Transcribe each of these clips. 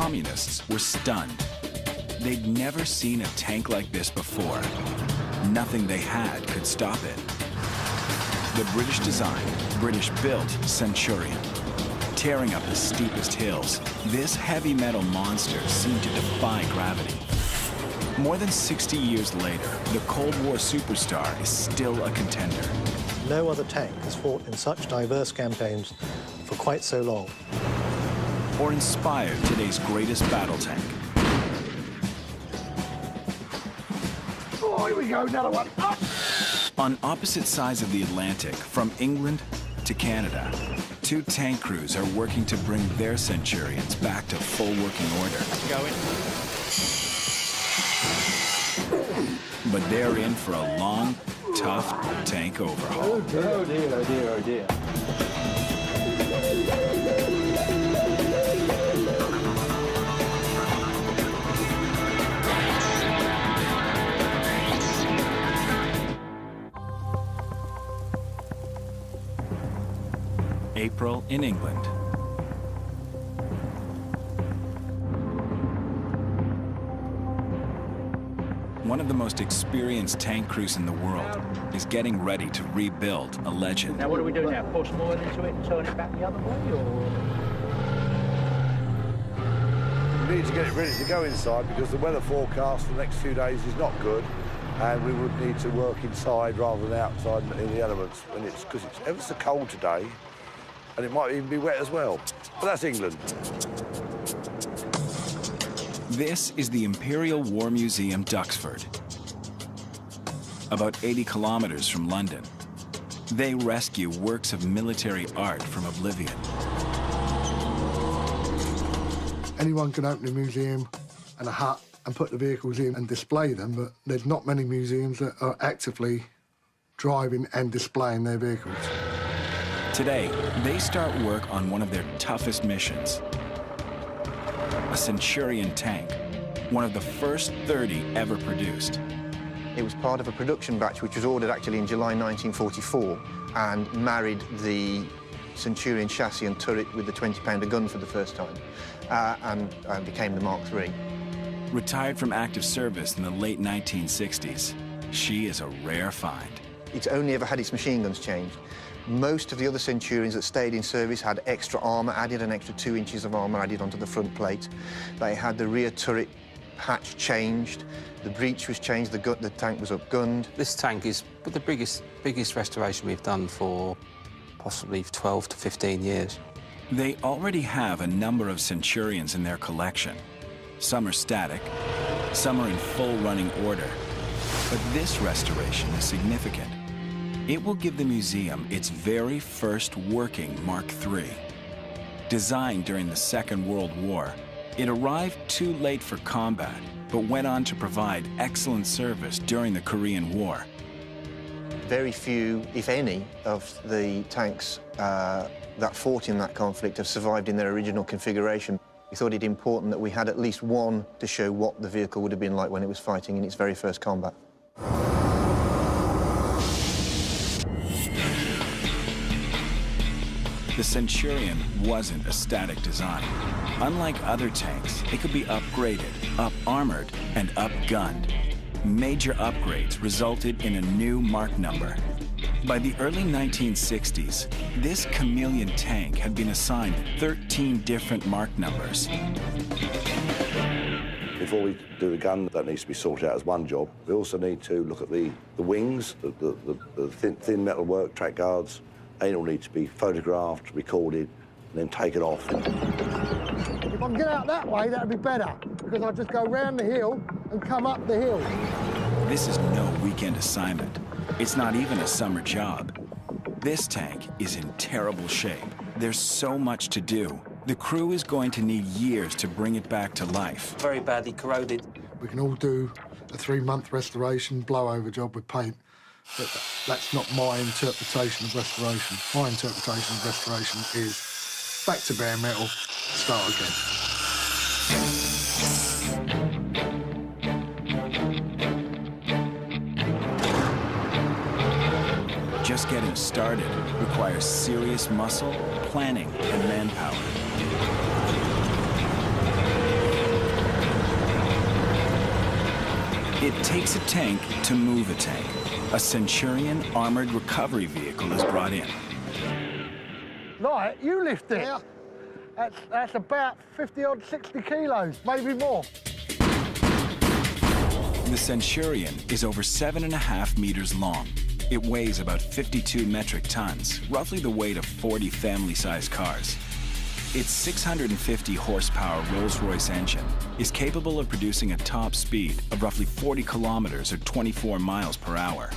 communists were stunned. They'd never seen a tank like this before. Nothing they had could stop it. The British-designed, British-built Centurion. Tearing up the steepest hills, this heavy metal monster seemed to defy gravity. More than 60 years later, the Cold War superstar is still a contender. No other tank has fought in such diverse campaigns for quite so long. Or inspired today's greatest battle tank. Oh, here we go, another one. Up. On opposite sides of the Atlantic, from England to Canada, two tank crews are working to bring their Centurions back to full working order. Going. But they're in for a long, tough tank overhaul. Oh dear, oh dear, oh dear, oh dear. April in England. One of the most experienced tank crews in the world is getting ready to rebuild a legend. Now what do we do now? Pour some oil into it and turn it back the other way, or...? We need to get it ready to go inside because the weather forecast for the next few days is not good, and we would need to work inside rather than outside in the elements. And it's because it's ever so cold today, and it might even be wet as well. But that's England. This is the Imperial War Museum, Duxford. About 80 kilometers from London. They rescue works of military art from oblivion. Anyone can open a museum and a hut and put the vehicles in and display them, but there's not many museums that are actively driving and displaying their vehicles. Today, they start work on one of their toughest missions. A Centurion tank, one of the first 30 ever produced. It was part of a production batch which was ordered actually in July 1944 and married the Centurion chassis and turret with the 20-pounder gun for the first time and became the Mark III. Retired from active service in the late 1960s, she is a rare find. It's only ever had its machine guns changed. Most of the other Centurions that stayed in service had extra armour added, an extra 2 inches of armour added onto the front plate. They had the rear turret hatch changed, the breech was changed, the tank was upgunned. This tank is the biggest restoration we've done for possibly 12 to 15 years. They already have a number of Centurions in their collection. Some are static, some are in full running order. But this restoration is significant. It will give the museum its very first working Mark III. Designed during the Second World War, it arrived too late for combat, but went on to provide excellent service during the Korean War. Very few, if any, of the tanks that fought in that conflict have survived in their original configuration. We thought it important that we had at least one to show what the vehicle would have been like when it was fighting in its very first combat. The Centurion wasn't a static design. Unlike other tanks, it could be upgraded, up-armored, and up-gunned. Major upgrades resulted in a new Mark number. By the early 1960s, this chameleon tank had been assigned 13 different Mark numbers. Before we do the gun, that needs to be sorted out as one job. We also need to look at the wings, the thin metal work, track guards. They all need to be photographed, recorded, and then taken off. If I can get out that way, that'd be better, because I'll just go round the hill and come up the hill. This is no weekend assignment. It's not even a summer job. This tank is in terrible shape. There's so much to do. The crew is going to need years to bring it back to life. Very badly corroded. We can all do a 3-month restoration blowover job with paint, but that's not my interpretation of restoration. My interpretation of restoration is back to bare metal, start again. Just getting started requires serious muscle, planning, and manpower. It takes a tank to move a tank. A Centurion armored recovery vehicle is brought in. Right, you lift it. Yeah. That's about 50-odd, 60 kilos, maybe more. The Centurion is over 7.5 meters long. It weighs about 52 metric tons, roughly the weight of 40 family-sized cars. Its 650 horsepower Rolls-Royce engine is capable of producing a top speed of roughly 40 kilometers or 24 miles per hour.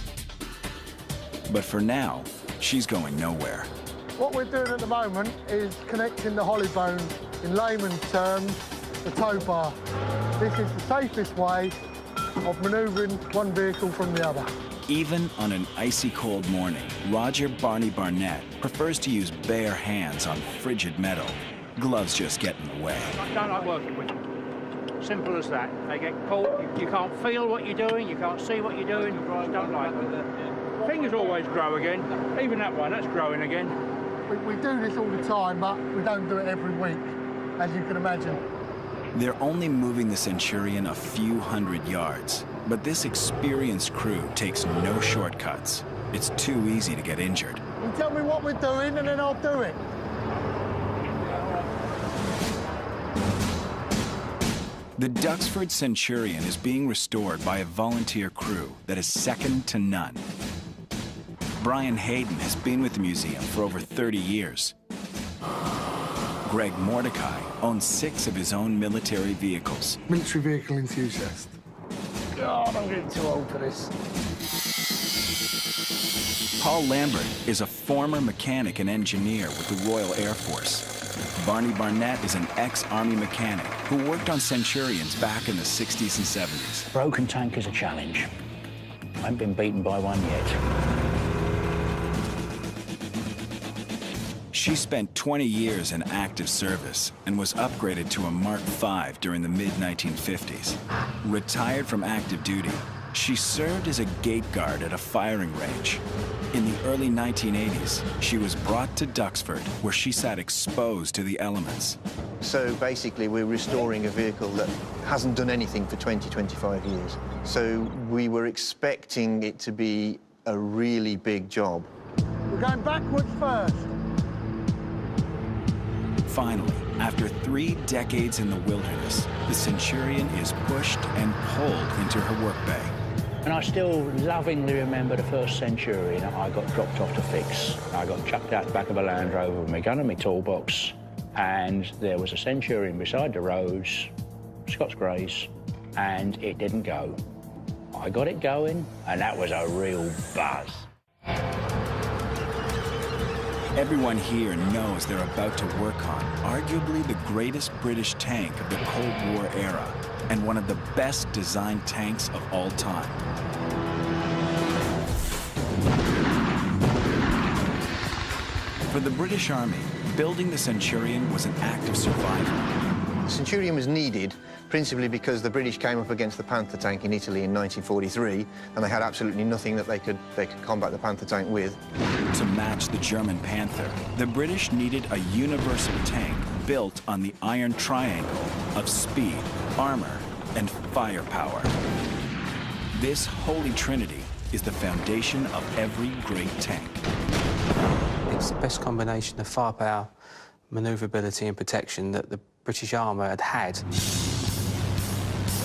But for now, she's going nowhere. What we're doing at the moment is connecting the holly bone, in layman's terms, the tow bar. This is the safest way of manoeuvring one vehicle from the other. Even on an icy cold morning, Roger Barney Barnett prefers to use bare hands on frigid metal. Gloves just get in the way. I don't like working with them. Simple as that. They get caught, you can't feel what you're doing, you can't see what you're doing, you just don't like them. Fingers always grow again. Even that one, that's growing again. We do this all the time, but we don't do it every week, as you can imagine. They're only moving the Centurion a few hundred yards, but this experienced crew takes no shortcuts. It's too easy to get injured. You tell me what we're doing, and then I'll do it. The Duxford Centurion is being restored by a volunteer crew that is second to none. Brian Hayden has been with the museum for over 30 years. Greg Mordecai owns 6 of his own military vehicles. Military vehicle enthusiast. God, I'm getting too old for this. Paul Lambert is a former mechanic and engineer with the Royal Air Force. Barney Barnett is an ex-Army mechanic who worked on Centurions back in the 60s and 70s. Broken tank is a challenge. I haven't been beaten by one yet. She spent 20 years in active service and was upgraded to a Mark V during the mid-1950s. Retired from active duty, she served as a gate guard at a firing range. In the early 1980s, she was brought to Duxford, where she sat exposed to the elements. So basically, we're restoring a vehicle that hasn't done anything for 20, 25 years. So we were expecting it to be a really big job. We're going backwards first. Finally, after 3 decades in the wilderness, the Centurion is pushed and pulled into her workbay. And I still lovingly remember the first Centurion I got dropped off to fix. I got chucked out the back of a Land Rover with my gun and my toolbox, and there was a Centurion beside the roads, Scots Greys, and it didn't go. I got it going, and that was a real buzz. Everyone here knows they're about to work on arguably the greatest British tank of the Cold War era and one of the best designed tanks of all time. For the British Army, building the Centurion was an act of survival. The Centurion was needed principally because the British came up against the Panther tank in Italy in 1943, and they had absolutely nothing that they could combat the Panther tank with. To match the German Panther, the British needed a universal tank built on the iron triangle of speed, armor, and firepower. This holy trinity is the foundation of every great tank. It's the best combination of firepower, manoeuvrability and protection that the British armour had had.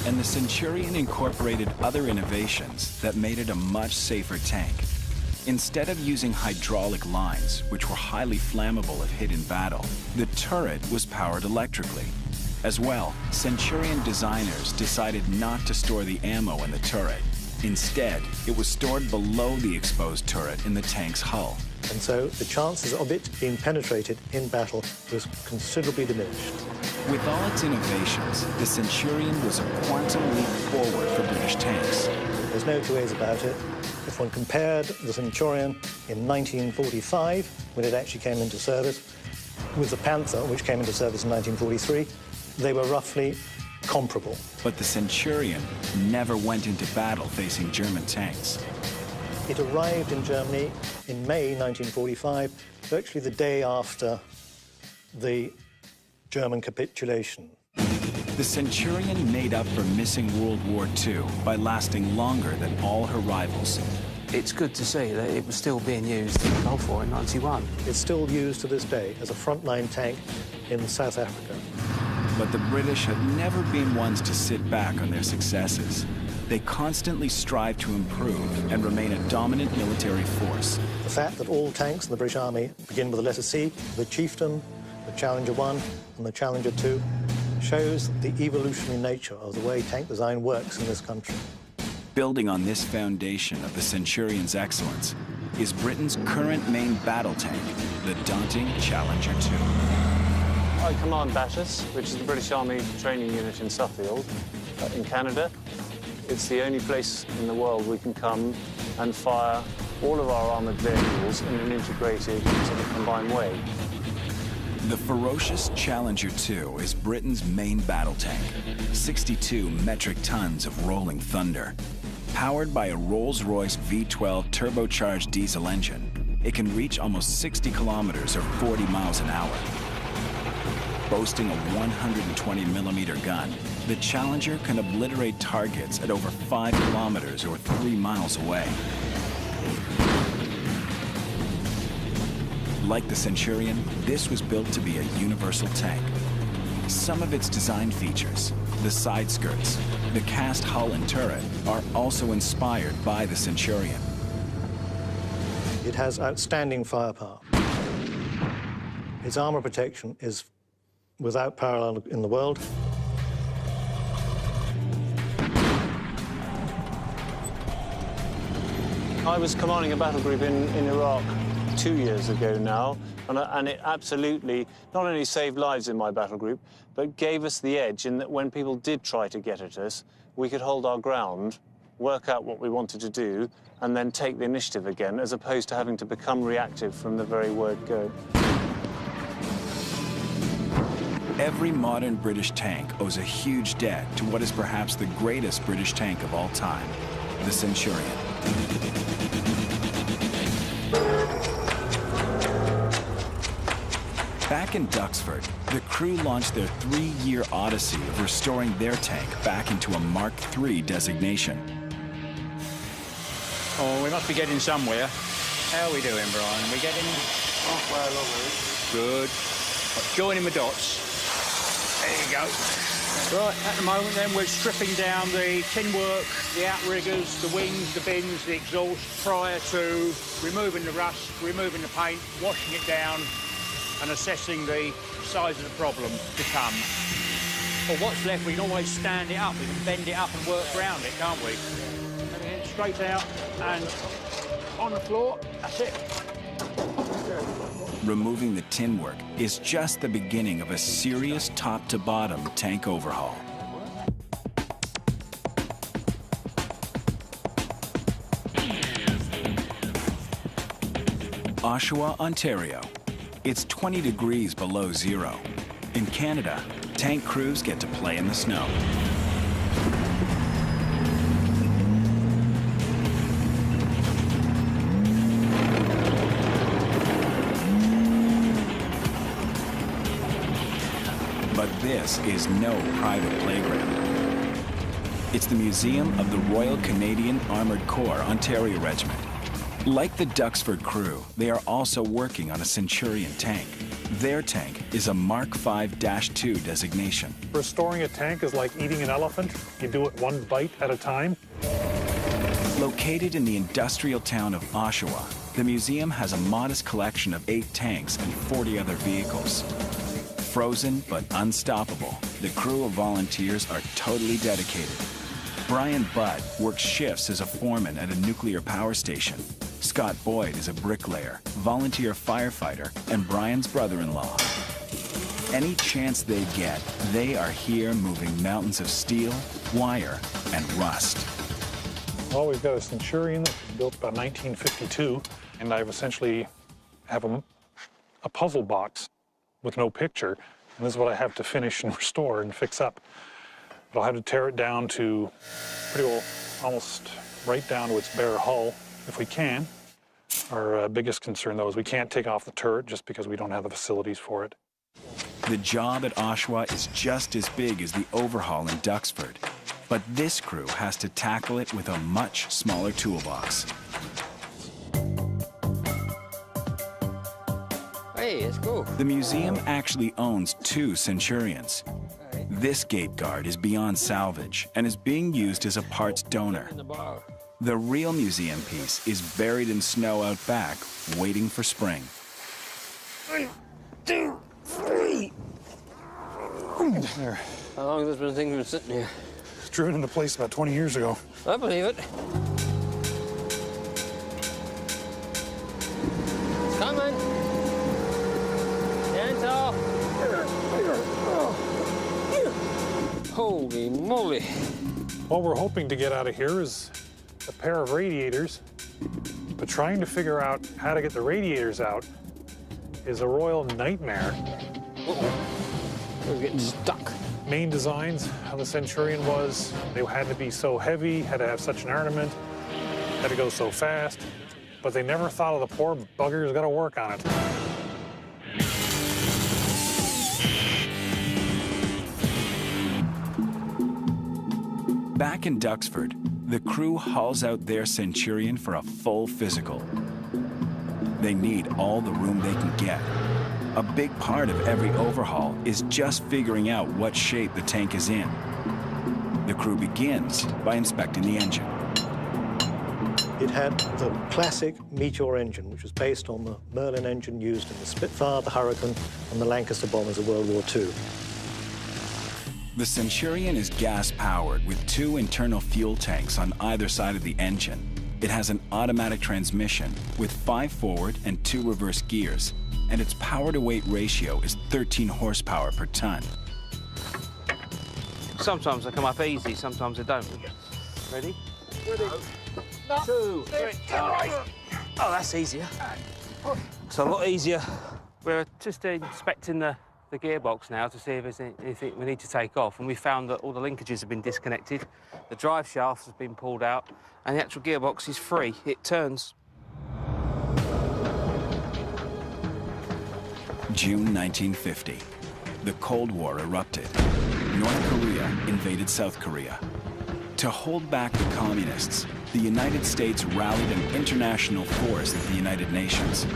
And the Centurion incorporated other innovations that made it a much safer tank. Instead of using hydraulic lines, which were highly flammable if hit in battle, the turret was powered electrically. As well, Centurion designers decided not to store the ammo in the turret. Instead, it was stored below the exposed turret in the tank's hull. And so the chances of it being penetrated in battle was considerably diminished. With all its innovations, the Centurion was a quantum leap forward for British tanks. There's no two ways about it. If one compared the Centurion in 1945, when it actually came into service, with the Panther, which came into service in 1943, they were roughly comparable. But the Centurion never went into battle facing German tanks. It arrived in Germany in May 1945, virtually the day after the German capitulation. The Centurion made up for missing World War II by lasting longer than all her rivals. It's good to see that it was still being used in the Gulf War in '91. It's still used to this day as a frontline tank in South Africa. But the British have never been ones to sit back on their successes. They constantly strive to improve and remain a dominant military force. The fact that all tanks in the British Army begin with the letter C, the Chieftain, the Challenger 1 and the Challenger 2, shows the evolutionary nature of the way tank design works in this country. Building on this foundation of the Centurion's excellence is Britain's current main battle tank, the daunting Challenger 2. I command Batters, which is the British Army training unit in Suffield, in Canada. It's the only place in the world we can come and fire all of our armoured vehicles in an integrated sort of combined way. The ferocious Challenger 2 is Britain's main battle tank, 62 metric tons of rolling thunder. Powered by a Rolls-Royce V12 turbocharged diesel engine, it can reach almost 60 kilometers or 40 miles an hour. Boasting a 120mm gun, the Challenger can obliterate targets at over 5 kilometers or 3 miles away. Like the Centurion, this was built to be a universal tank. Some of its design features, the side skirts, the cast hull and turret, are also inspired by the Centurion. It has outstanding firepower. Its armor protection is without parallel in the world. I was commanding a battle group in Iraq 2 years ago now, and it absolutely not only saved lives in my battle group, but gave us the edge in that when people did try to get at us, we could hold our ground, work out what we wanted to do, and then take the initiative again, as opposed to having to become reactive from the very word go. Every modern British tank owes a huge debt to what is perhaps the greatest British tank of all time, the Centurion. Back in Duxford, the crew launched their 3-year odyssey of restoring their tank back into a Mark III designation. Oh, we must be getting somewhere. How are we doing, Brian? Are we getting Halfway along, really. good? Joining the dots. There you go. Right, at the moment then we're stripping down the tin work, the outriggers, the wings, the bins, the exhaust, prior to removing the rust, removing the paint, washing it down and assessing the size of the problem to come. Well, what's left, we can always stand it up, we can bend it up and work around it, can't we? And straight out and on the floor, that's it. Removing the tin work is just the beginning of a serious top-to-bottom tank overhaul. Oshawa, Ontario. It's 20 degrees below zero. In Canada, tank crews get to play in the snow. But this is no private playground. It's the Museum of the Royal Canadian Armoured Corps Ontario Regiment. Like the Duxford crew, they are also working on a Centurion tank. Their tank is a Mark V-2 designation. Restoring a tank is like eating an elephant. You do it one bite at a time. Located in the industrial town of Oshawa, the museum has a modest collection of 8 tanks and 40 other vehicles. Frozen but unstoppable, the crew of volunteers are totally dedicated. Brian Budd works shifts as a foreman at a nuclear power station. Scott Boyd is a bricklayer, volunteer firefighter, and Brian's brother-in-law. Any chance they get, they are here moving mountains of steel, wire, and rust. Well, we've got a Centurion that was built about 1952, and I've essentially have a puzzle box with no picture, and this is what I have to finish and restore and fix up. But I'll have to tear it down to pretty well almost right down to its bare hull if we can. Our biggest concern, though, is we can't take off the turret just because we don't have the facilities for it. The job at Oshawa is just as big as the overhaul in Duxford, but this crew has to tackle it with a much smaller toolbox. Hey, it's cool. The museum actually owns 2 Centurions. This gate guard is beyond salvage and is being used as a parts donor. The real museum piece is buried in snow out back, waiting for spring. 1, 2, 3. There. How long has this thing been sitting here? It's driven into place about 20 years ago. I believe it. It's coming. Stand tall. Holy moly. What we're hoping to get out of here is a pair of radiators, but trying to figure out how to get the radiators out is a royal nightmare. We're getting stuck. Main designs of the Centurion was they had to be so heavy, had to have such an armament, had to go so fast, but they never thought of the poor buggers got to work on it. Back in Duxford, the crew hauls out their Centurion for a full physical. They need all the room they can get. A big part of every overhaul is just figuring out what shape the tank is in. The crew begins by inspecting the engine. It had the classic Meteor engine, which was based on the Merlin engine used in the Spitfire, the Hurricane, and the Lancaster bombers of World War II. The Centurion is gas-powered with 2 internal fuel tanks on either side of the engine. It has an automatic transmission with 5 forward and 2 reverse gears, and its power-to-weight ratio is 13 horsepower per ton. Sometimes they come up easy, sometimes they don't. Ready? Ready. 2, 3. Oh, that's easier. It's a lot easier. We're just inspecting the gearbox now to see if there's anything we need to take off, and we found that all the linkages have been disconnected, the drive shaft has been pulled out, and the actual gearbox is free. It turns. June 1950. The Cold War erupted. North Korea invaded South Korea. To hold back the communists, the United States rallied an international force at the United Nations.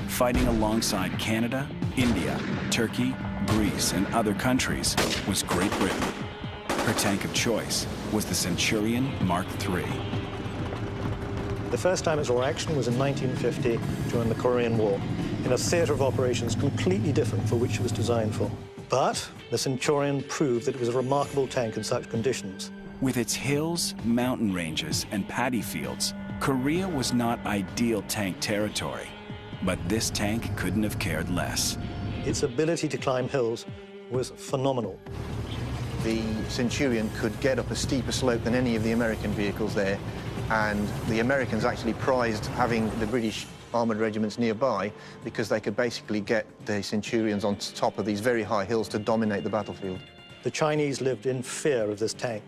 Fighting alongside Canada, India, Turkey, Greece, and other countries was Great Britain. Her tank of choice was the Centurion Mark III. The first time it saw action was in 1950 during the Korean War, in a theatre of operations completely different for which it was designed for. But the Centurion proved that it was a remarkable tank in such conditions. With its hills, mountain ranges, and paddy fields, Korea was not ideal tank territory. But this tank couldn't have cared less. Its ability to climb hills was phenomenal. The Centurion could get up a steeper slope than any of the American vehicles there, and the Americans actually prized having the British armoured regiments nearby because they could basically get the Centurions on top of these very high hills to dominate the battlefield. The Chinese lived in fear of this tank.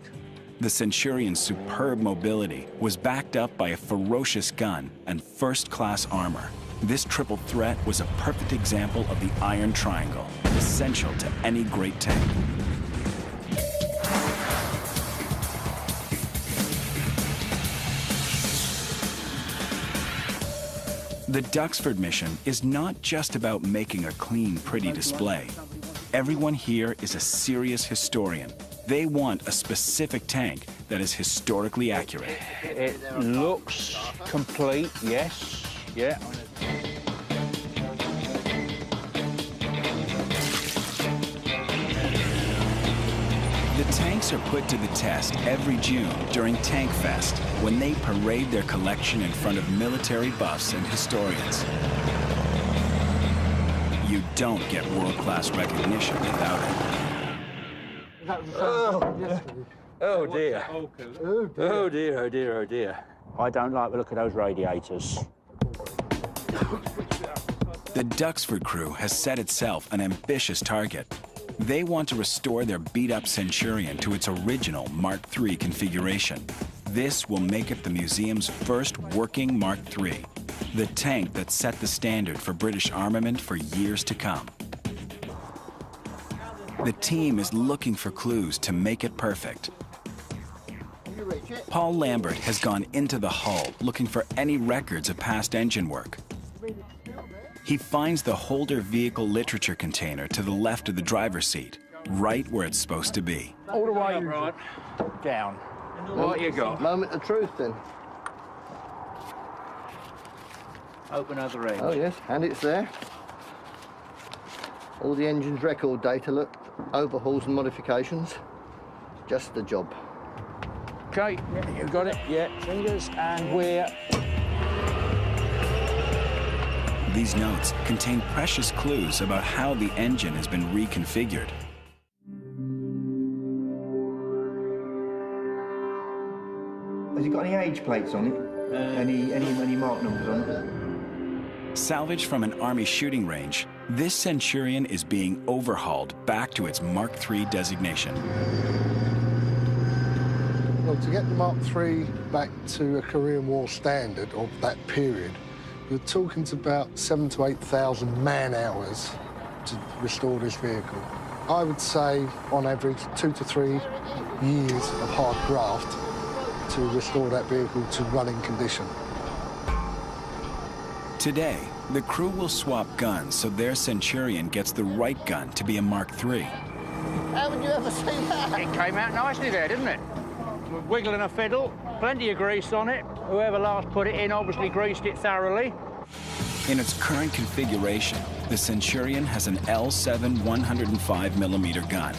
The Centurion's superb mobility was backed up by a ferocious gun and first-class armor. This triple threat was a perfect example of the Iron Triangle, essential to any great tank. The Duxford mission is not just about making a clean, pretty display. Everyone here is a serious historian. They want a specific tank that is historically accurate. It looks complete, yes, yeah. The tanks are put to the test every June during Tank Fest, when they parade their collection in front of military buffs and historians. You don't get world-class recognition without it. Oh dear. Oh dear, oh dear, oh dear. I don't like the look of those radiators. The Duxford crew has set itself an ambitious target. They want to restore their beat-up Centurion to its original Mark III configuration. This will make it the museum's first working Mark III, the tank that set the standard for British armament for years to come. The team is looking for clues to make it perfect. Paul Lambert has gone into the hull looking for any records of past engine work. He finds the Holder vehicle literature container to the left of the driver's seat, right where it's supposed to be. All the way right down. What you got? Moment of truth, then. Open other end. Oh, yes, and it's there. All the engine's record data, look, overhauls and modifications. Just the job. Okay, yeah, you got it. Yeah, fingers, and we're... These notes contain precious clues about how the engine has been reconfigured. Has it got any age plates on it? Any mark numbers on it? Salvaged from an Army shooting range, this Centurion is being overhauled back to its Mark III designation. Well, to get the Mark III back to a Korean War standard of that period, you're talking to about 7,000 to 8,000 man-hours to restore this vehicle. I would say, on average, 2 to 3 years of hard graft to restore that vehicle to running condition. Today, the crew will swap guns so their Centurion gets the right gun to be a Mark III. How would you ever see that? It came out nicely there, didn't it? We're wiggling a fiddle, plenty of grease on it. Whoever last put it in obviously greased it thoroughly. In its current configuration, the Centurion has an L7 105mm gun.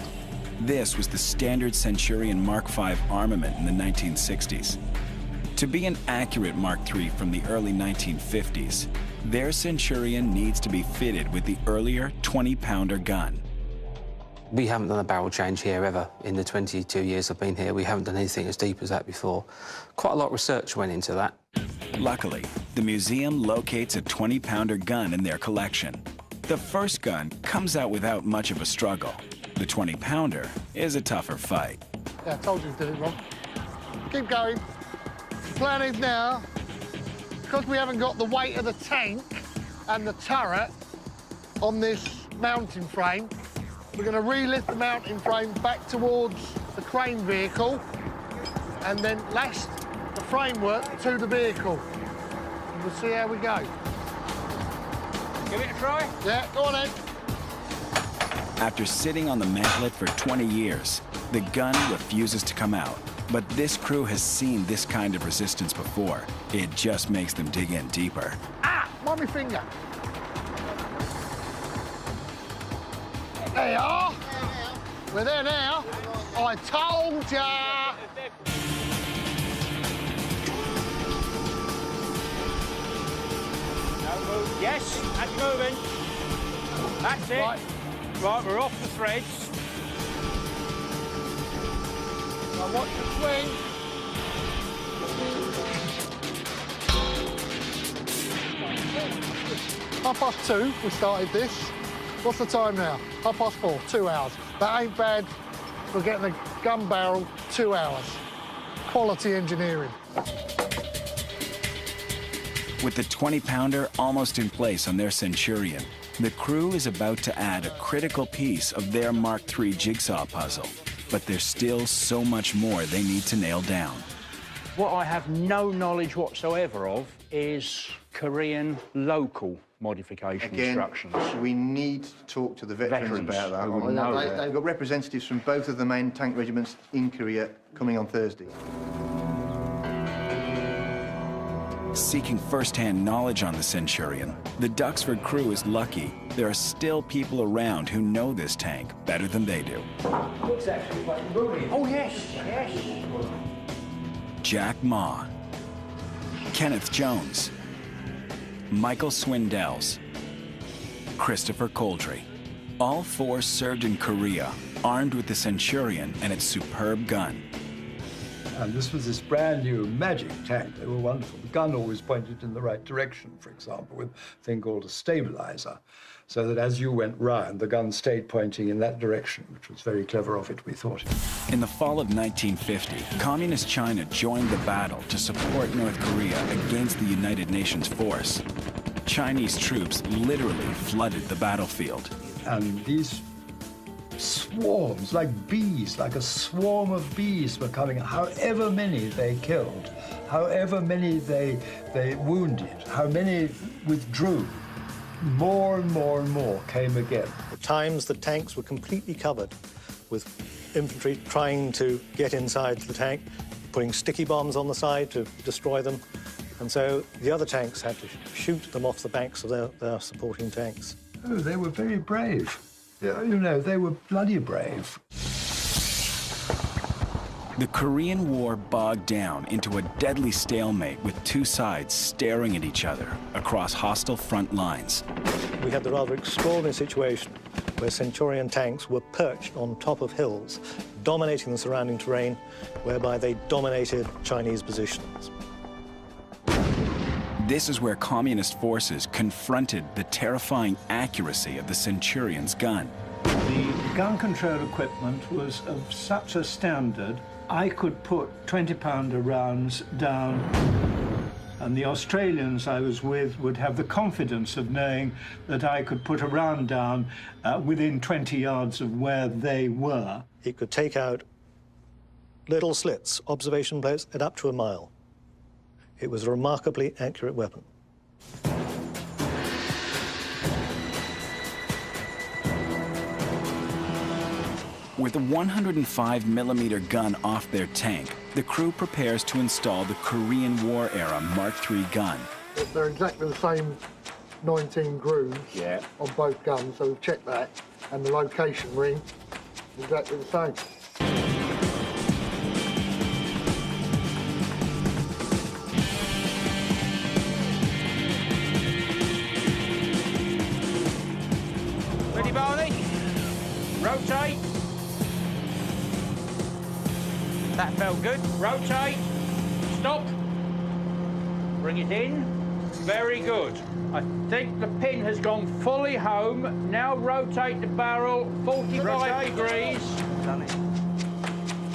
This was the standard Centurion Mark V armament in the 1960s. To be an accurate Mark III from the early 1950s, their Centurion needs to be fitted with the earlier 20-pounder gun. We haven't done a barrel change here ever. In the 22 years I've been here, we haven't done anything as deep as that before. Quite a lot of research went into that. Luckily, the museum locates a 20-pounder gun in their collection. The first gun comes out without much of a struggle. The 20-pounder is a tougher fight. Yeah, I told you to do it wrong. Keep going. The plan is now, because we haven't got the weight of the tank and the turret on this mounting frame, we're going to relift the mounting frame back towards the crane vehicle and then lash the framework to the vehicle. And we'll see how we go. Give it a try? Yeah, go on then. After sitting on the mantlet for 20 years, the gun refuses to come out. But this crew has seen this kind of resistance before. It just makes them dig in deeper. Ah! On my finger. There you are. We're there now. I told ya. No move. Yes, that's moving. That's it. Right, we're off the threads. Now watch the swing. "2:30, we started this. What's the time now? 4:30, 2 hours. That ain't bad. We're getting the gun barrel 2 hours. Quality engineering. With the 20-pounder almost in place on their Centurion, the crew is about to add a critical piece of their Mark III jigsaw puzzle. But there's still so much more they need to nail down. What I have no knowledge whatsoever of is Korean local modification instructions. We need to talk to the veterans about that. They've got representatives from both of the main tank regiments in Korea coming on Thursday. Seeking first-hand knowledge on the Centurion, the Duxford crew is lucky there are still people around who know this tank better than they do. Looks actually quite roomy. Oh, yes, yes. Jack Ma, Kenneth Jones, Michael Swindells, Christopher Coldry. All four served in Korea, armed with the Centurion and its superb gun. And this was this brand new magic tank. They were wonderful. The gun always pointed in the right direction, for example, with a thing called a stabilizer, so that as you went round, the gun stayed pointing in that direction, which was very clever of it, we thought. In the fall of 1950, Communist China joined the battle to support North Korea against the United Nations force. Chinese troops literally flooded the battlefield. And these swarms, like bees, like a swarm of bees were coming. However many they killed, however many they wounded, how many withdrew, more and more and more came again. At times, the tanks were completely covered with infantry trying to get inside the tank, putting sticky bombs on the side to destroy them. And so the other tanks had to shoot them off the backs of their supporting tanks. Oh, they were very brave. Yeah, you know, they were bloody brave. The Korean War bogged down into a deadly stalemate with two sides staring at each other across hostile front lines. We had the rather extraordinary situation where Centurion tanks were perched on top of hills, dominating the surrounding terrain, whereby they dominated Chinese positions. This is where communist forces confronted the terrifying accuracy of the Centurion's gun. The gun control equipment was of such a standard, I could put 20-pounder rounds down, and the Australians I was with would have the confidence of knowing that I could put a round down within 20 yards of where they were. It could take out little slits, observation posts, at up to a mile. It was a remarkably accurate weapon. With a 105mm gun off their tank, the crew prepares to install the Korean War-era Mark III gun. They're exactly the same 19 grooves on both guns, so we've checked that. And the location ring is exactly the same. Ready, Barney? Rotate. That felt good. Rotate. Stop. Bring it in. Very good. I think the pin has gone fully home. Now rotate the barrel 45 degrees. Done it.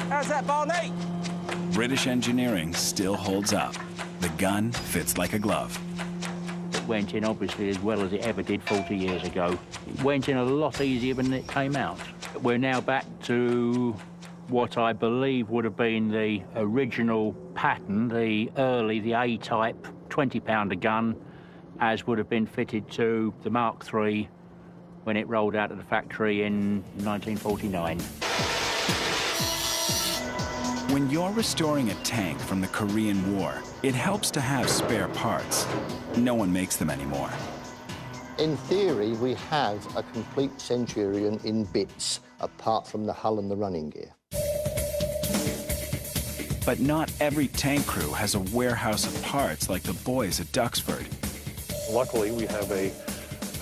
How's that, Barney? British engineering still holds up. The gun fits like a glove. It went in, obviously, as well as it ever did 40 years ago. It went in a lot easier than it came out. We're now back to what I believe would have been the original pattern, the A-type 20-pounder gun, as would have been fitted to the Mark III when it rolled out of the factory in 1949. When you're restoring a tank from the Korean War, it helps to have spare parts. No one makes them anymore. In theory, we have a complete Centurion in bits, apart from the hull and the running gear. But not every tank crew has a warehouse of parts like the boys at Duxford. Luckily, we have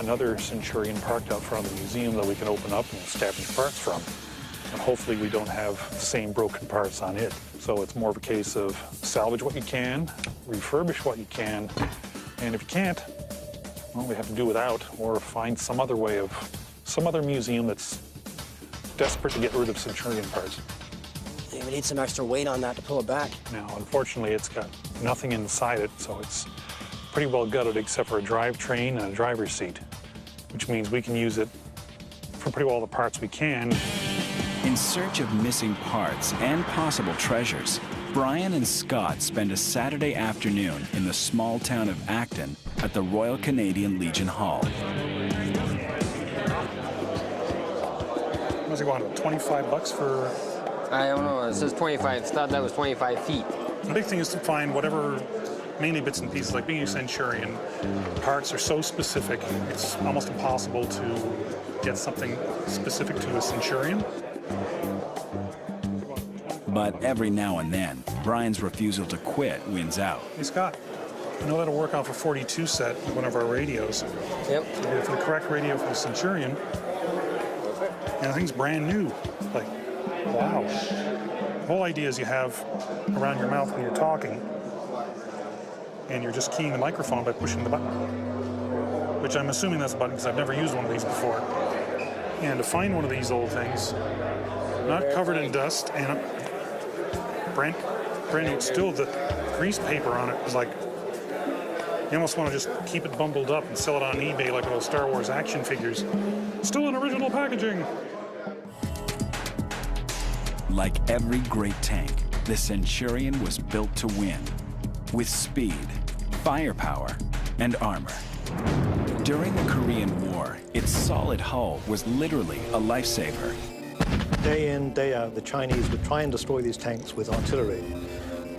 another Centurion parked out front of the museum that we can open up and scavenge parts from. And hopefully we don't have the same broken parts on it. So it's more of a case of salvage what you can, refurbish what you can, and if you can't, well, we have to do without or find some other way of, some other museum that's desperate to get rid of Centurion parts. Yeah, we need some extra weight on that to pull it back. Now, unfortunately, it's got nothing inside it, so it's pretty well gutted except for a drivetrain and a driver's seat, which means we can use it for pretty well the parts we can. In search of missing parts and possible treasures, Brian and Scott spend a Saturday afternoon in the small town of Acton at the Royal Canadian Legion Hall. What does he want, 25 bucks for? I don't know, it says 25, I thought that was 25 feet. The big thing is to find whatever, mainly bits and pieces, like being a Centurion, parts are so specific, it's almost impossible to get something specific to a Centurion. But every now and then, Brian's refusal to quit wins out. Hey, Scott, I know that'll work off a 42 set with one of our radios. Yep. So get it for the correct radio for the Centurion. And the thing's brand new. Like, wow. The whole idea is you have around your mouth when you're talking, and you're just keying the microphone by pushing the button, which I'm assuming that's a button because I've never used one of these before. And to find one of these old things, not covered in dust, and brand new, still the grease paper on it is like, you almost want to just keep it bundled up and sell it on eBay like those Star Wars action figures. Still in original packaging. Like every great tank, the Centurion was built to win, with speed, firepower, and armor. During the Korean War, its solid hull was literally a lifesaver. Day in, day out, the Chinese would try and destroy these tanks with artillery.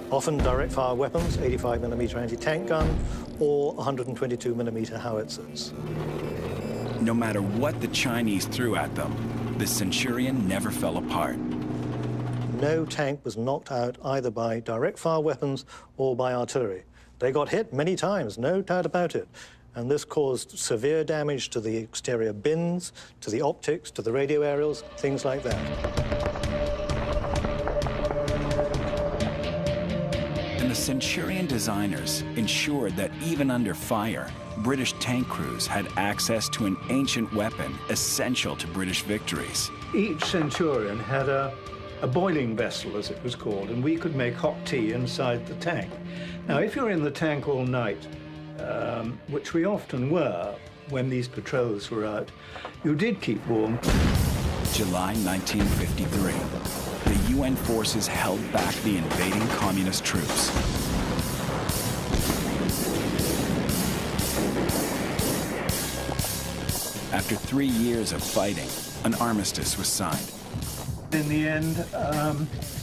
Often direct-fire weapons, 85mm anti-tank gun, or 122mm howitzers. No matter what the Chinese threw at them, the Centurion never fell apart. No tank was knocked out either by direct-fire weapons or by artillery. They got hit many times, no doubt about it. And this caused severe damage to the exterior bins, to the optics, to the radio aerials, things like that. And the Centurion designers ensured that even under fire, British tank crews had access to an ancient weapon essential to British victories. Each Centurion had a boiling vessel, as it was called, and we could make hot tea inside the tank. Now, if you're in the tank all night, which we often were when these patrols were out, you did keep warm. July 1953. The UN forces held back the invading communist troops. After 3 years of fighting, an armistice was signed. In the end,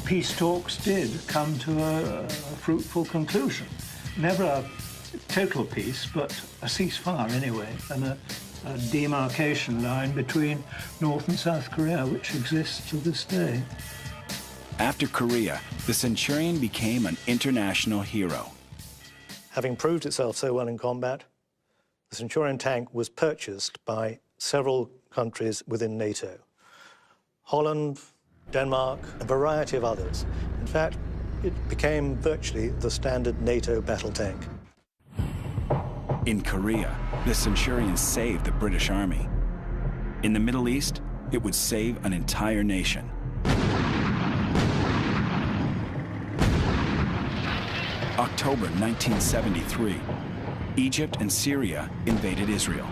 peace talks did come to a fruitful conclusion. Never a total peace, but a ceasefire anyway, and a demarcation line between North and South Korea, which exists to this day. After Korea, the Centurion became an international hero. Having proved itself so well in combat, the Centurion tank was purchased by several countries within NATO. Holland, Denmark, a variety of others. In fact, it became virtually the standard NATO battle tank. In Korea, the Centurion saved the British Army. In the Middle East, it would save an entire nation. October 1973, Egypt and Syria invaded Israel.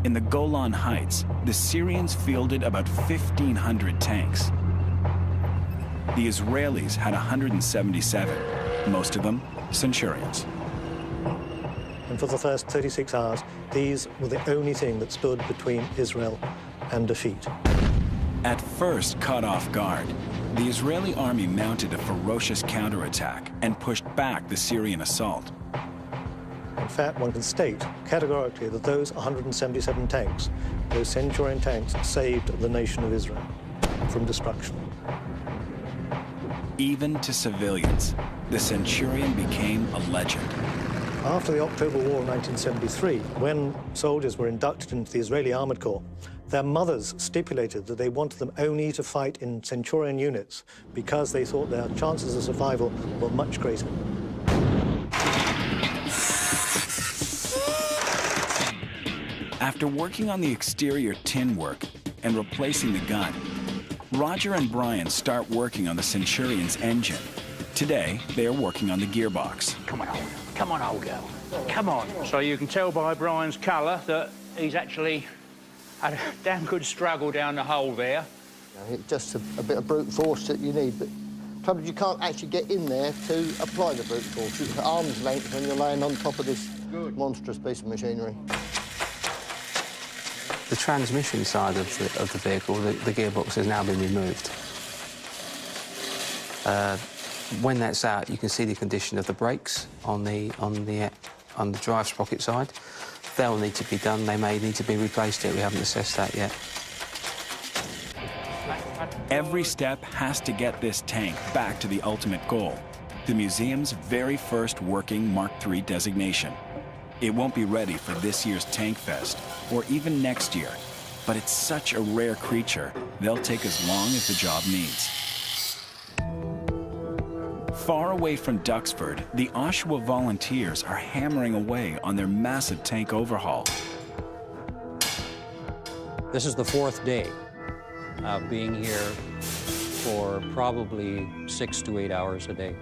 In the Golan Heights, the Syrians fielded about 1,500 tanks. The Israelis had 177, most of them Centurions. And for the first 36 hours, these were the only thing that stood between Israel and defeat. At first caught off guard, the Israeli army mounted a ferocious counterattack and pushed back the Syrian assault. In fact, one can state categorically that those 177 tanks, those Centurion tanks, saved the nation of Israel from destruction. Even to civilians, the Centurion became a legend. After the October War of 1973, when soldiers were inducted into the Israeli Armored Corps, their mothers stipulated that they wanted them only to fight in Centurion units because they thought their chances of survival were much greater. After working on the exterior tin work and replacing the gun, Roger and Brian start working on the Centurion's engine. Today, they are working on the gearbox. Come on, old. Come on, old girl. Come on. So you can tell by Brian's colour that he's actually had a damn good struggle down the hole there. It's just a bit of brute force that you need, but the trouble is you can't actually get in there to apply the brute force. It's at arm's length when you're laying on top of this monstrous piece of machinery. The transmission side of the vehicle, the gearbox, has now been removed. When that's out, you can see the condition of the brakes on the drive sprocket side. They'll need to be done. They may need to be replaced yet. We haven't assessed that yet. Every step has to get this tank back to the ultimate goal, the museum's very first working Mark III designation. It won't be ready for this year's Tank Fest, or even next year, but it's such a rare creature, they'll take as long as the job needs. Far away from Duxford, the Oshawa volunteers are hammering away on their massive tank overhaul. This is the fourth day of being here for probably 6 to 8 hours a day.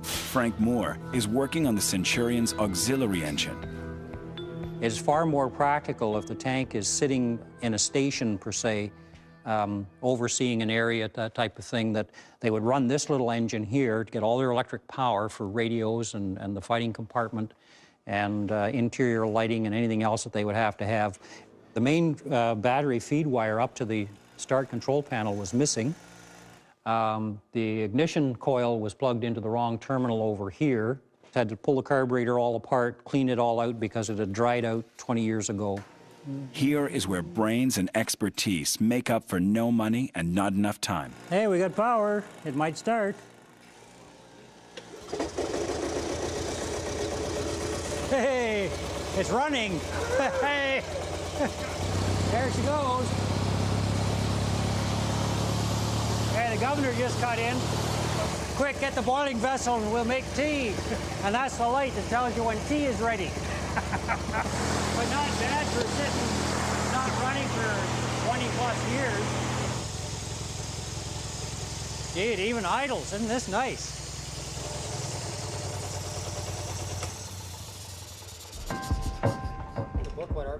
Frank Moore is working on the Centurion's auxiliary engine. It's far more practical if the tank is sitting in a station, per se, overseeing an area, that type of thing, that they would run this little engine here to get all their electric power for radios and the fighting compartment and interior lighting and anything else that they would have to have. The main battery feed wire up to the start control panel was missing. The ignition coil was plugged into the wrong terminal over here. Had to pull the carburetor all apart, clean it all out because it had dried out 20 years ago. Here is where brains and expertise make up for no money and not enough time. Hey, we got power. It might start. Hey, it's running. Hey, there she goes. Hey, the governor just cut in. Quick, get the boiling vessel and we'll make tea. And that's the light that tells you when tea is ready. But not bad for sitting, not running for 20+ years. Gee, it even idles. Isn't this nice?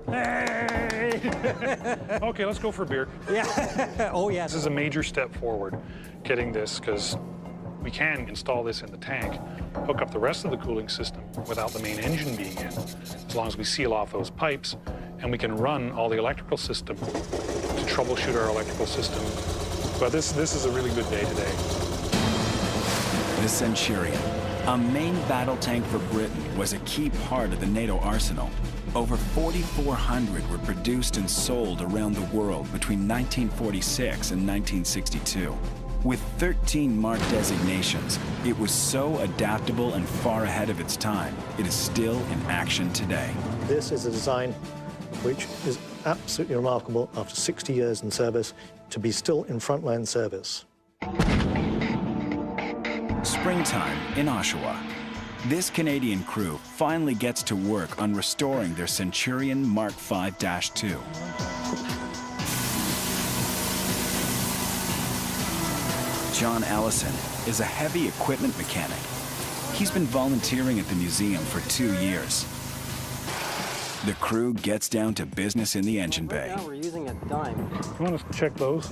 Hey! Okay, let's go for beer. Yeah. Oh, yes. This is a major step forward, getting this, because we can install this in the tank, hook up the rest of the cooling system without the main engine being in, as long as we seal off those pipes, and we can run all the electrical system to troubleshoot our electrical system. But this is a really good day today. The Centurion, a main battle tank for Britain, was a key part of the NATO arsenal. Over 4,400 were produced and sold around the world between 1946 and 1962. With 13 marked designations, it was so adaptable and far ahead of its time, it is still in action today. This is a design which is absolutely remarkable after 60 years in service to be still in frontline service. Springtime in Oshawa. This Canadian crew finally gets to work on restoring their Centurion Mark V-2. John Allison is a heavy equipment mechanic. He's been volunteering at the museum for 2 years. The crew gets down to business in the engine bay. Right now we're using a dime. You want us to check those?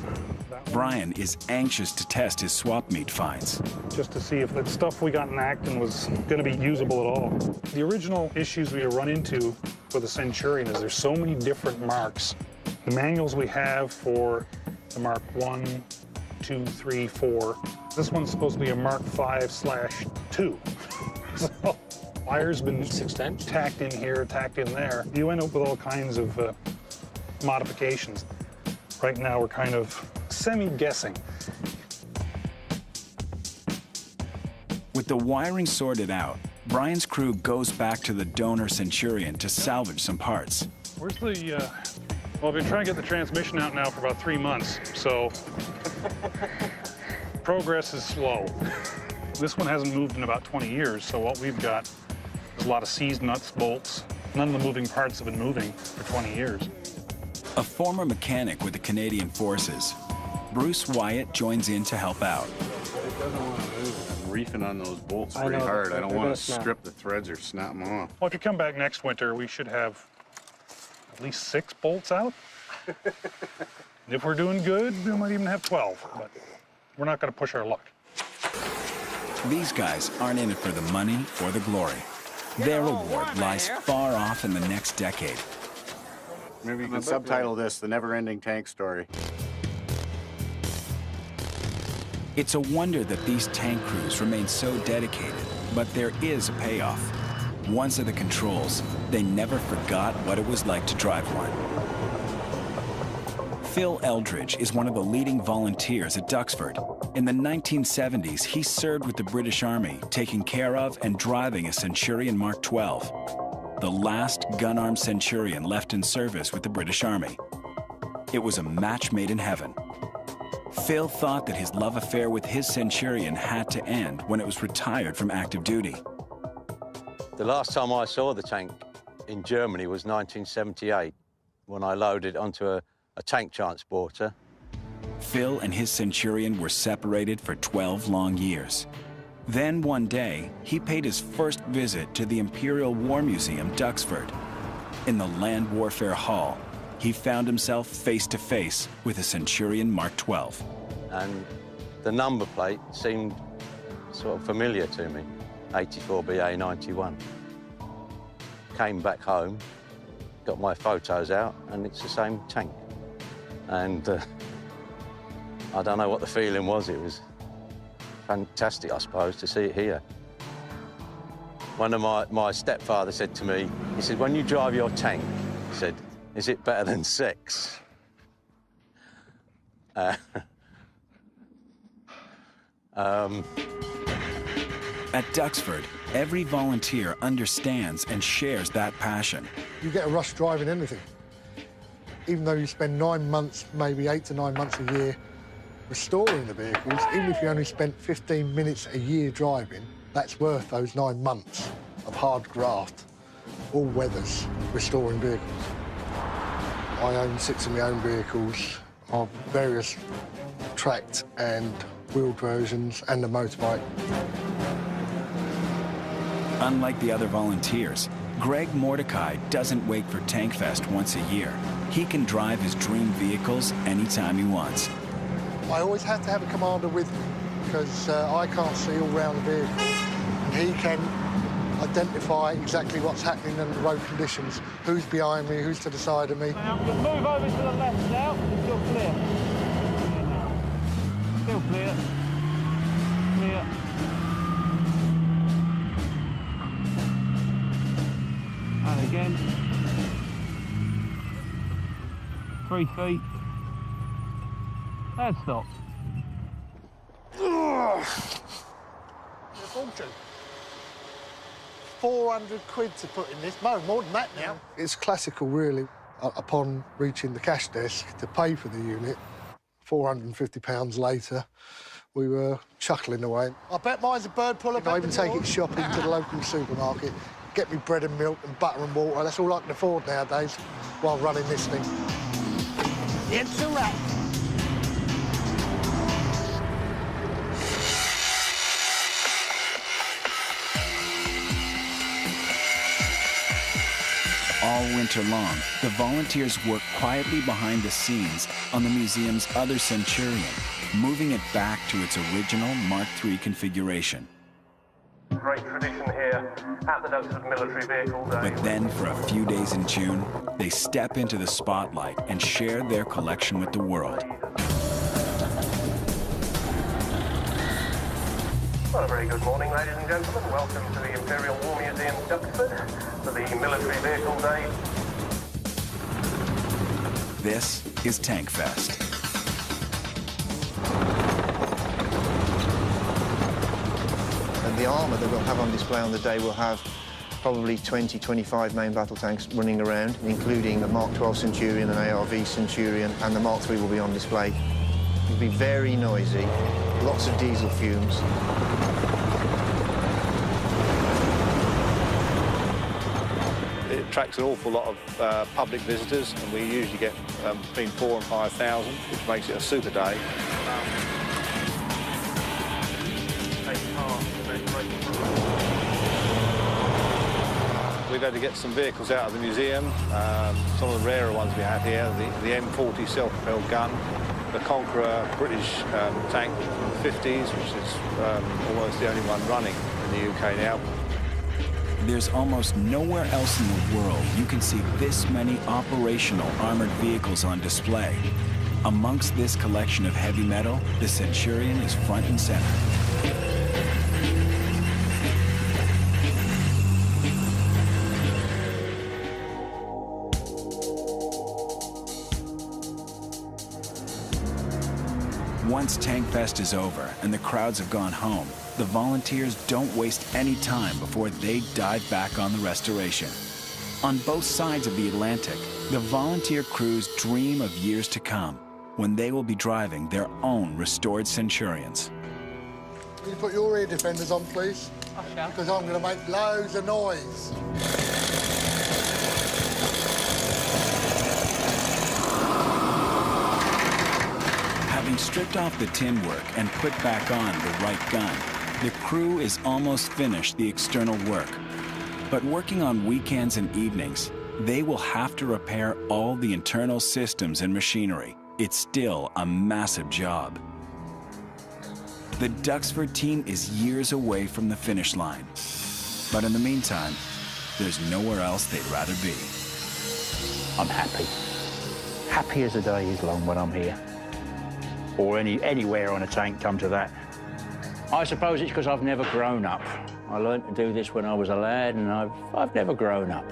Brian is anxious to test his swap meet finds. Just to see if the stuff we got in Acton was going to be usable at all. The original issues we run into with the Centurion is there's so many different marks. The manuals we have for the Mark 1, 2, 3, 4. This one's supposed to be a Mark 5/2. So wires been tacked in here, tacked in there. You end up with all kinds of modifications. Right now we're kind of semi-guessing. With the wiring sorted out, Brian's crew goes back to the donor Centurion to salvage some parts. Where's the, well, I've been trying to get the transmission out now for about 3 months, so progress is slow. This one hasn't moved in about 20 years, so what we've got is a lot of seized nuts, bolts. None of the moving parts have been moving for 20 years. A former mechanic with the Canadian Forces, Bruce Wyatt joins in to help out. It doesn't want to move. I'm reefing on those bolts pretty hard. I don't want to strip the threads or snap them off. Well, if you come back next winter, we should have at least 6 bolts out. If we're doing good, we might even have 12, but we're not going to push our luck. These guys aren't in it for the money or the glory. Their reward lies far off in the next decade. Maybe you can subtitle this, The Never-Ending Tank Story. It's a wonder that these tank crews remain so dedicated, but there is a payoff. Once at the controls, they never forgot what it was like to drive one. Phil Eldridge is one of the leading volunteers at Duxford. In the 1970s, he served with the British Army, taking care of and driving a Centurion Mark 12. The last gun-armed Centurion left in service with the British Army. It was a match made in heaven. Phil thought that his love affair with his Centurion had to end when it was retired from active duty. The last time I saw the tank in Germany was 1978, when I loaded onto a tank transporter. Phil and his Centurion were separated for 12 long years. Then one day, he paid his first visit to the Imperial War Museum, Duxford. In the Land Warfare Hall, he found himself face to face with a Centurion Mark 12. And the number plate seemed sort of familiar to me, 84BA91. Came back home, got my photos out, and it's the same tank. And I don't know what the feeling was. It was fantastic, I suppose, to see it here. One of my stepfather said to me, he said, when you drive your tank, he said, is it better than sex? At Duxford, every volunteer understands and shares that passion. You get a rush driving anything. Even though you spend 9 months, maybe 8 to 9 months a year restoring the vehicles, even if you only spent 15 minutes a year driving, that's worth those 9 months of hard graft, all weathers, restoring vehicles. I own 6 of my own vehicles of various tracked and wheeled versions and the motorbike. Unlike the other volunteers, Greg Mordecai doesn't wait for Tankfest once a year. He can drive his dream vehicles anytime he wants. I always have to have a commander with me because I can't see all round the vehicle, and he can identify exactly what's happening in the road conditions, who's behind me, who's to the side of me. Just move over to the left now, it's still clear. Still clear. Clear. And again. 3 feet. And stop. Fortune. 400 quid to put in this. No, more than that now. It's classical, really. Upon reaching the cash desk to pay for the unit, £450 later, we were chuckling away. I bet mine's a bird puller. I even take it shopping to the local supermarket, get me bread and milk and butter and water. That's all I can afford nowadays while running this thing. It's a wrap. All winter long, the volunteers work quietly behind the scenes on the museum's other Centurion, moving it back to its original Mark III configuration. Great tradition here at the Duxford Military Vehicle Day. But then, for a few days in June, they step into the spotlight and share their collection with the world. Well, a very good morning, ladies and gentlemen. Welcome to the Imperial War Museum, Duxford, for the Military Vehicle Day. This is Tankfest. And the armour that we'll have on display on the day will have probably 20, 25 main battle tanks running around, including a Mark 12 Centurion, an ARV Centurion, and the Mark III will be on display. It'll be very noisy, lots of diesel fumes. It attracts an awful lot of public visitors, and we usually get between 4,000 and 5,000, which makes it a super day. We've had to get some vehicles out of the museum. Some of the rarer ones we have here, the M40 self-propelled gun, the Conqueror British tank from the 50s, which is almost the only one running in the UK now. There's almost nowhere else in the world you can see this many operational armored vehicles on display. Amongst this collection of heavy metal, the Centurion is front and center. Once Tankfest is over and the crowds have gone home, the volunteers don't waste any time before they dive back on the restoration. On both sides of the Atlantic, the volunteer crews dream of years to come, when they will be driving their own restored Centurions. Can you put your ear defenders on, please? I shall. Because I'm going to make loads of noise. Having stripped off the tin work and put back on the right gun, the crew is almost finished the external work. But working on weekends and evenings, They will have to repair all the internal systems and machinery. It's still a massive job. The Duxford team is years away from the finish line. But in the meantime, there's nowhere else they'd rather be. I'm happy. Happy as the day is long when I'm here. Or anywhere on a tank, come to that. I suppose it's because I've never grown up. I learned to do this when I was a lad, and I've never grown up.